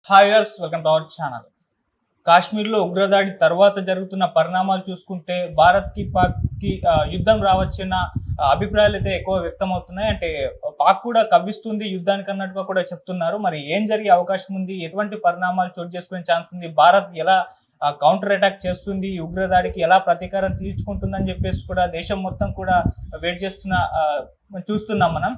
Hi viewers, welcome to our channel. కాశ్మీర్లో ఉగ్రదాడి తర్వాత జరుగుతున్న పరిణామాలు చూసుకుంటే భారత్కి పాక్కి యుద్ధం రావచ్చన్న అభిప్రాయాలు అయితే ఎక్కువ వ్యక్తమవుతున్నాయి. అంటే పాక్ కూడా కవ్విస్తుంది యుద్ధానికి అన్నట్టుగా కూడా చెప్తున్నారు. మరి ఏం జరిగే అవకాశం ఉంది? ఎటువంటి పరిణామాలు చోటు చేసుకునే ఛాన్స్ ఉంది? భారత్ ఎలా కౌంటర్ అటాక్ చేస్తుంది? ఈ ఉగ్రదాడికి ఎలా ప్రతీకారం తీర్చుకుంటుందని చెప్పేసి కూడా దేశం మొత్తం కూడా వెయిట్ చేస్తున్న చూస్తున్నాం మనం.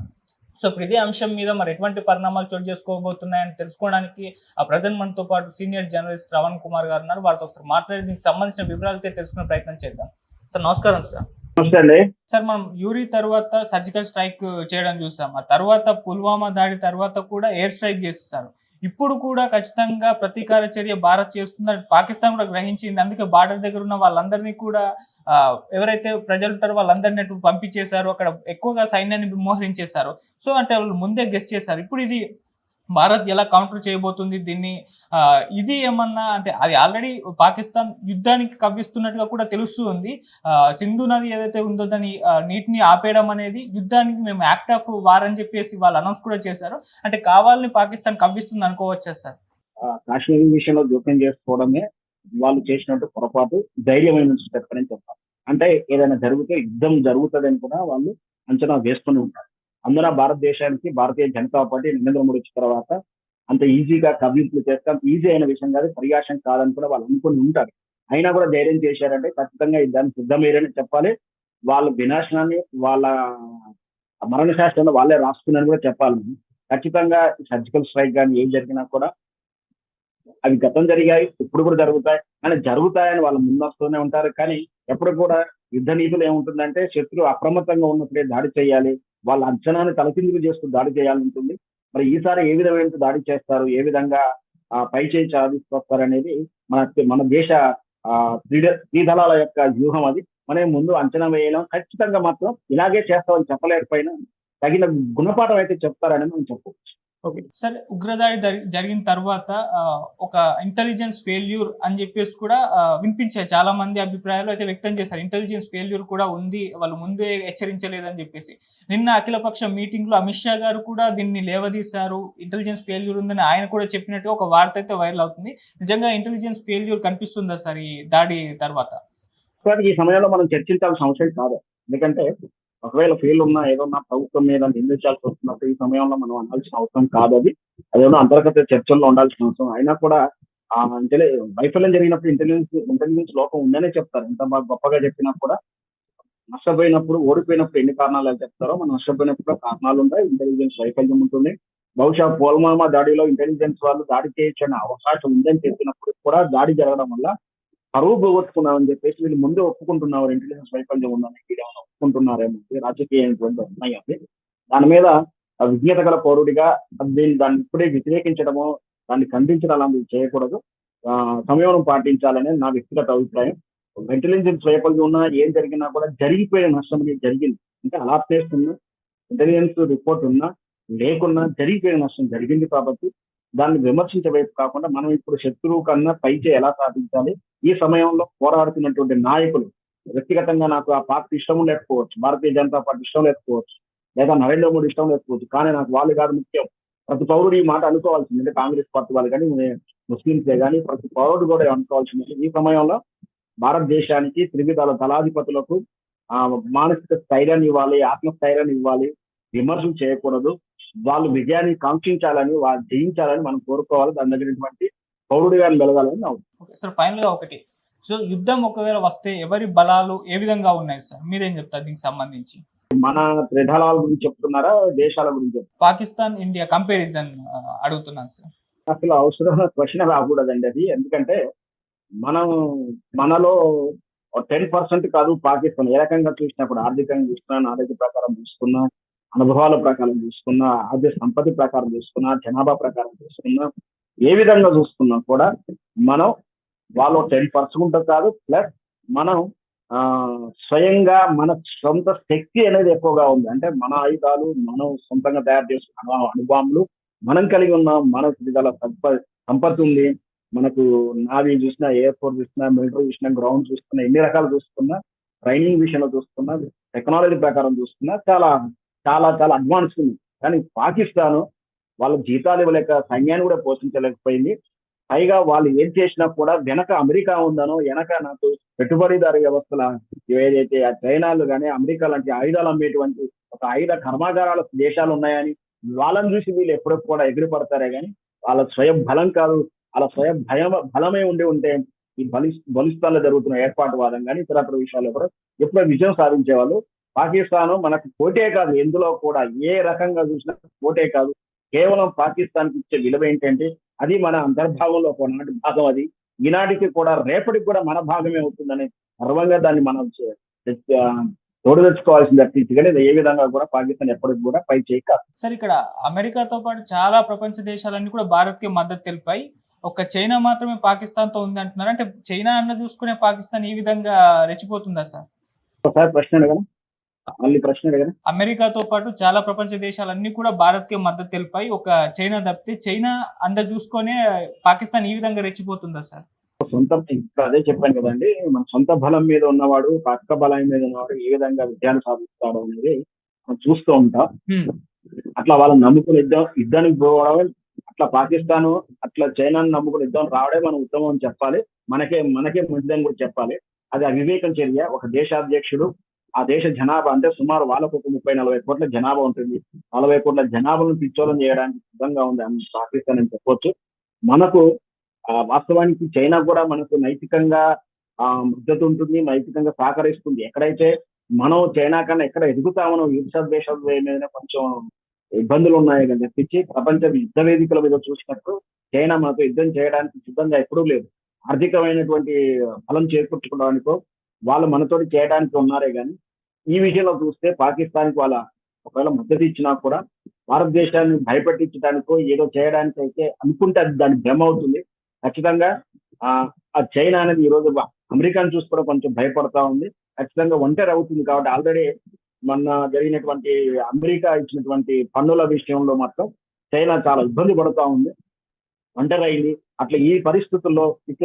సో ఇప్పుడు ఇదే అంశం మీద మరి ఎటువంటి పరిణామాలు చోటు చేసుకోబోతున్నాయని తెలుసుకోవడానికి ప్రజెంట్ మనతో పాటు సీనియర్ జర్నలిస్ట్ శ్రవణ్ కుమార్ గారు ఉన్నారు. వారితో ఒకసారి మాట్లాడి దీనికి సంబంధించిన వివరాలు అయితే తెలుసుకునే ప్రయత్నం చేద్దాం. సార్ నమస్కారం సార్. నమస్తే అండి. సార్ మనం యూరి తర్వాత సర్జికల్ స్ట్రైక్ చేయడం చూసాం. ఆ తర్వాత పుల్వామా దాడి తర్వాత కూడా ఎయిర్ స్ట్రైక్ చేసేసారు. ఇప్పుడు కూడా ఖచ్చితంగా ప్రతీకార చర్య భారత్ చేస్తుందని పాకిస్తాన్ కూడా గ్రహించింది. అందుకే బార్డర్ దగ్గర ఉన్న వాళ్ళందరినీ కూడా ఎవరైతే ప్రజలు ఉంటారో వాళ్ళందరినీ అటు పంపించేశారు. అక్కడ ఎక్కువగా సైన్యాన్ని మోహరించేశారు. సో అంటే వాళ్ళు ముందే గెస్ చేశారు. ఇప్పుడు ఇది భారత్ ఎలా కౌంటర్ చేయబోతుంది దీన్ని? ఇది ఏమన్నా అంటే అది ఆల్రెడీ పాకిస్తాన్ యుద్ధానికి కవ్విస్తున్నట్టుగా కూడా తెలుస్తూ ఉంది. సింధు నది ఏదైతే ఉందో దాని నీటిని ఆపేయడం అనేది యుద్ధానికి మేము యాక్ట్ ఆఫ్ వార్ అని చెప్పేసి వాళ్ళు అనౌన్స్ కూడా చేశారు. అంటే కావాలని పాకిస్తాన్ కవ్విస్తుంది అనుకోవచ్చా సార్? కాశ్మీర్ విషయంలో జోక్యం చేసుకోవడమే వాళ్ళు చేసినట్టు పొరపాటు, ధైర్యమైన స్టెప్ అని చెప్పాలి. అంటే ఏదైనా జరిగితే యుద్ధం జరుగుతుందని కూడా వాళ్ళు అంచనా వేస్తూనే ఉంటారు. అందున భారతదేశానికి భారతీయ జనతా పార్టీ నరేంద్ర మోడీ వచ్చిన తర్వాత అంత ఈజీగా కవ్వింపులు చేస్తే అంత ఈజీ అయిన విషయం కాదు, పరిహాసం కాదని కూడా వాళ్ళు అనుకుని ఉంటారు. అయినా కూడా ధైర్యం చేశారంటే ఖచ్చితంగా యుద్ధానికి సిద్ధమయ్యారని చెప్పాలి. వాళ్ళ వినాశనాన్ని వాళ్ళ మరణ శాస్త్రంలో వాళ్ళే రాసుకున్నారని కూడా చెప్పాలి. ఖచ్చితంగా సర్జికల్ స్ట్రైక్ కానీ ఏం జరిగినా కూడా అవి గతం జరిగాయి, ఇప్పుడు కూడా జరుగుతాయి. కానీ జరుగుతాయని వాళ్ళు ముందొస్తూనే ఉంటారు. కానీ ఎప్పుడు కూడా యుద్ధ నీతిలో ఏముంటుందంటే శత్రువు అప్రమత్తంగా ఉన్నప్పుడే దాడి చేయాలి. వాళ్ళ అంచనాన్ని తలకిందులు చేస్తూ దాడి చేయాలంటుంది. మరి ఈసారి ఏ విధమైన దాడి చేస్తారు, ఏ విధంగా పై చేయి సాధిస్తారనేది మన దేశ త్రిదళాల యొక్క వ్యూహం అది. మనం ముందు అంచనా వేయలేం. ఖచ్చితంగా మాత్రం ఇలాగే చేస్తామని చెప్పలేకపోయినా తగిన గుణపాఠం అయితే చెప్తారని మనం చెప్పవచ్చు. ఓకే. సరే, ఉగ్రదాడి జరిగిన తర్వాత ఒక ఇంటెలిజెన్స్ ఫెయిల్యూర్ అని చెప్పేసి కూడా వినిపించాయి. చాలా మంది అభిప్రాయాలు అయితే వ్యక్తం చేశారు. ఇంటెలిజెన్స్ ఫెయిల్యూర్ కూడా ఉంది. వాళ్ళు ముందే హెచ్చరించలేదని చెప్పేసి. నిన్న అఖిలపక్ష మీటింగ్‌లో అమిత్ షా గారు కూడా దీన్ని లేవదీశారు. ఇంటెలిజెన్స్ ఫెయిల్యూర్ ఉందని ఆయన కూడా చెప్పినట్టుగా ఒక వార్త అయితే వైరల్ అవుతుంది. నిజంగా ఇంటెలిజెన్స్ ఫెయిల్యూర్ కనిపిస్తుందా సార్ ఈ దాడి తర్వాత? ఈ సమయంలో మనం చర్చించాల్సిన అవసరం కాదు. ఎందుకంటే ఒకవేళ ఫెయిల్ ఉన్నా ఏదన్నా ప్రభుత్వం మీద నిందించాల్సి వస్తున్నప్పుడు ఈ సమయంలో మనం అనాల్సిన అవసరం కాదు అది. అదేమో అంతర్గత చర్చల్లో ఉండాల్సిన అవసరం. అయినా కూడా వైఫల్యం జరిగినప్పుడు ఇంటెలిజెన్స్ లోపం ఉందనే చెప్తారు. ఎంత బాగా గొప్పగా చెప్పినా కూడా నష్టపోయినప్పుడు, ఓడిపోయినప్పుడు ఎన్ని కారణాలు చెప్తారో, మనం నష్టపోయినప్పుడు కూడా కారణాలు ఉంటాయి. ఇంటెలిజెన్స్ వైఫల్యం ఉంటుంది. బహుశా పుల్వామా దాడిలో ఇంటెలిజెన్స్ వాళ్ళు దాడి చేయొచ్చనే అవకాశం ఉందని చెప్పినప్పుడు కూడా దాడి జరగడం వల్ల పరువు పోగొట్టుకున్నామని చెప్పేసి వీళ్ళు ముందే ఒప్పుకుంటున్నారు. ఇంటెలిజెన్స్ వైఫల్యం ఉందని వీళ్ళేమైనా ఒప్పుకుంటున్నారేమో రాజకీయమైనటువంటి ఉన్నాయి అది. దాని మీద విజ్ఞత గల పౌరుడిగా దాన్ని ఇప్పుడే వ్యతిరేకించడమో, దాన్ని ఖండించడం అలాంటివి చేయకూడదు. సంయమనం పాటించాలనే నా వ్యక్తిగత అభిప్రాయం. ఇంటెలిజెన్స్ వైఫల్యం ఉన్నా ఏం జరిగినా కూడా జరిగిపోయే నష్టం అనేది జరిగింది. అంటే అలా చేస్తున్నా ఇంటెలిజెన్స్ రిపోర్ట్ ఉన్నా లేకున్నా జరిగిపోయే నష్టం జరిగింది కాబట్టి దాన్ని విమర్శించే వైపు కాకుండా మనం ఇప్పుడు శత్రువు కన్నా పైచే ఎలా సాధించాలి, ఈ సమయంలో పోరాడుతున్నటువంటి నాయకులు వ్యక్తిగతంగా నాకు ఆ పార్టీ ఇష్టం లేకపోవచ్చు, భారతీయ జనతా పార్టీ ఇష్టం లేకపోవచ్చు, లేదా నరేంద్ర మోడీ ఇష్టం లేకపోవచ్చు. కానీ నాకు వాళ్ళు కాదు ముఖ్యం. ప్రతి పౌరుడు ఈ మాట అనుకోవాల్సింది. అంటే కాంగ్రెస్ పార్టీ వాళ్ళు కానీ, ముస్లింసే కానీ ప్రతి పౌరుడు కూడా అనుకోవాల్సింది. ఈ సమయంలో భారతదేశానికి త్రివిధాల దళాధిపతులకు మానసిక స్థైర్యాన్ని ఇవ్వాలి, ఆత్మస్థైర్యాన్ని ఇవ్వాలి. విమర్శలు చేయకూడదు. వాళ్ళు విజయాన్ని కాంక్షించాలని, వాళ్ళు జయించాలని మనం కోరుకోవాలి. దాని దగ్గర పౌరుడిగా మెలగాలని నా ఉద్దేశం. ఓకే సార్, ఫైనల్‌గా ఒకటి. సో యుద్ధం ఒకవేళ వస్తే ఎవరి బలాలు ఏ విధంగా ఉన్నాయి సార్? మీరేం చెప్తారు దీనికి సంబంధించి? మన త్రిదళాల గురించి చెప్తున్నారా? దేశాల గురించి పాకిస్తాన్, ఇండియా కంపారిజన్ అడుగుతున్నాను సార్. అసలు అవసరమైన క్వెషన్ రాకూడదండి అది. ఎందుకంటే మనం మనలో 10% కాదు పాకిస్తాన్. ఏ రకంగా చూసినా కూడా ఆర్థికంగా చూసుకున్నా, నాలెడ్జ్ ప్రకారం చూసుకున్నా, అనుభవాల ప్రకారం చూసుకున్నా, ఆర్థిక సంపత్తి ప్రకారం చూసుకున్నా, జనాభా ప్రకారం చూసుకున్నా, ఏ విధంగా చూసుకున్నా కూడా మనం వాళ్ళు 10% కాదు. ప్లస్ మనం స్వయంగా మన సొంత శక్తి అనేది ఎక్కువగా ఉంది. అంటే మన ఆయుధాలు మనం సొంతంగా తయారు చేసుకున్న అణుబాంబులు మనం కలిగి ఉన్నాం. మన విధాల సంపత్తి ఉంది. మనకు నావీ చూసినా, ఎయిర్ ఫోర్స్ చూసినా, మిలిటరీ చూసినా, గ్రౌండ్ చూసుకున్నా, ఎన్ని రకాలు చూసుకున్నా, ట్రైనింగ్ విషయంలో చూసుకున్నా, టెక్నాలజీ ప్రకారం చూసుకున్నా చాలా చాలా చాలా అడ్వాన్స్ ఉంది. కానీ పాకిస్తాన్ వాళ్ళ జీతాలు ఇవ్వలేక సైన్యాన్ని కూడా పోషించలేకపోయింది. పైగా వాళ్ళు ఏం చేసినా కూడా వెనక అమెరికా ఉందనో, వెనక నాకు పెట్టుబడిదారీ వ్యవస్థల ఏదైతే ఆ చైనాలు గాని, అమెరికా లాంటి ఆయుధాలు అమ్మేటువంటి ఒక ఆయుధ కర్మాగారాల దేశాలు ఉన్నాయని వాళ్ళని చూసి వీళ్ళు ఎప్పుడూ కూడా ఎగిరి పడతారే గాని, వాళ్ళ స్వయం బలం కాదు. వాళ్ళ స్వయం బలమే ఉండి ఉంటే ఈ బలిస్తాన్‌లో జరుగుతున్న ఏర్పాటువాదం గాని, ఇతరత్ర విషయాల్లో కూడా ఎప్పుడో విజయం సాధించేవాళ్ళు. పాకిస్తాను మనకు పోటే కాదు. ఎందులో కూడా ఏ రకంగా చూసినా పోటే కాదు. కేవలం పాకిస్తాన్‌కి ఇచ్చే విలువ ఏంటంటే, అది మన అంతర్భాగంలో ఒకనాటి భాగం అది. ఈనాటికి కూడా రేపటికి కూడా మన భాగమే అవుతుందని గర్వంగా దాన్ని మనం తోడు తెచ్చుకోవాల్సింది తప్పించి కానీ ఏ విధంగా కూడా పాకిస్తాన్ ఎప్పటికి కూడా పై చేయి కాదు. సార్ ఇక్కడ అమెరికాతో పాటు చాలా ప్రపంచ దేశాలన్నీ కూడా భారత్‌కి మద్దతు తెలిపాయి. ఒక్క చైనా మాత్రమే పాకిస్తాన్‌తో ఉంది అంటున్నారు. అంటే చైనా అన్న చూసుకునే పాకిస్తాన్ ఈ విధంగా రెచ్చిపోతుందా సార్? ఒకసారి ప్రశ్న అడగనా? మళ్ళీ ప్రశ్న అడగనా? అమెరికాతో పాటు చాలా ప్రపంచ దేశాలన్నీ కూడా భారత్‌కి మద్దతు తెలిపాయి. ఒక చైనా తప్పితే చైనా అండ చూసుకొనే పాకిస్తాన్ ఈ విధంగా రెచ్చిపోతుందా సార్? ఇప్పుడు అదే చెప్పాను కదండీ! మన సొంత బలం మీద ఉన్నవాడు, పక్క బలం మీద ఉన్నవాడు ఏ విధంగా విజయాన్ని సాధిస్తాడు అనేది మనం చూస్తూ ఉంటాం. హ్మ్. అట్లా వాళ్ళని నమ్ముకుని యుద్ధానికి పోవడం, అట్లా పాకిస్తాను, అట్లా చైనాను నమ్ముకుని యుద్ధం రావడే మనం ఉత్తమం అని చెప్పాలి. మనకే మంచిదని కూడా చెప్పాలి. అది అవివేకం చర్య. ఒక దేశాధ్యక్షుడు ఆ దేశ జనాభా అంటే సుమారు వాళ్ళకు ఒక 30, 40 కోట్ల జనాభా ఉంటుంది. 40 కోట్ల జనాభాను పిచ్చోలం చేయడానికి సిద్ధంగా ఉంది పాకిస్తాన్ అని చెప్పొచ్చు. మనకు వాస్తవానికి చైనా కూడా మనకు నైతికంగా మద్దతు ఉంటుంది. నైతికంగా సహకరిస్తుంది. ఎక్కడైతే మనం చైనా కన్నా ఎక్కడ ఎదుగుతామనో ఇతర దేశాల మీద కొంచెం ఇబ్బందులు ఉన్నాయి అని తప్పించి ప్రపంచ యుద్ధ వేదికల మీద చూసినట్టు చైనా మనతో యుద్ధం చేయడానికి సిద్ధంగా ఎప్పుడూ లేదు. ఆర్థికమైనటువంటి బలం చేకూర్చుకోవడానికో, వాళ్ళు మనతోటి చేయడానికి ఉన్నారే గాని, ఈ విషయంలో చూస్తే పాకిస్తాన్‌కి వాళ్ళ ఒకవేళ మద్దతు ఇచ్చినా కూడా భారతదేశాన్ని భయపెట్టించడానికో, ఏదో చేయడానికైతే అనుకుంటే అది దాని భ్రమ అవుతుంది. ఖచ్చితంగా ఆ చైనా అనేది ఈరోజు అమెరికాను చూసి కూడా కొంచెం భయపడతా ఉంది. ఖచ్చితంగా ఒంటరి అవుతుంది కాబట్టి ఆల్రెడీ మొన్న జరిగినటువంటి అమెరికా ఇచ్చినటువంటి పన్నుల విషయంలో మాత్రం చైనా చాలా ఇబ్బంది పడతా ఉంది. ఒంటరయింది. అట్లా ఈ పరిస్థితుల్లో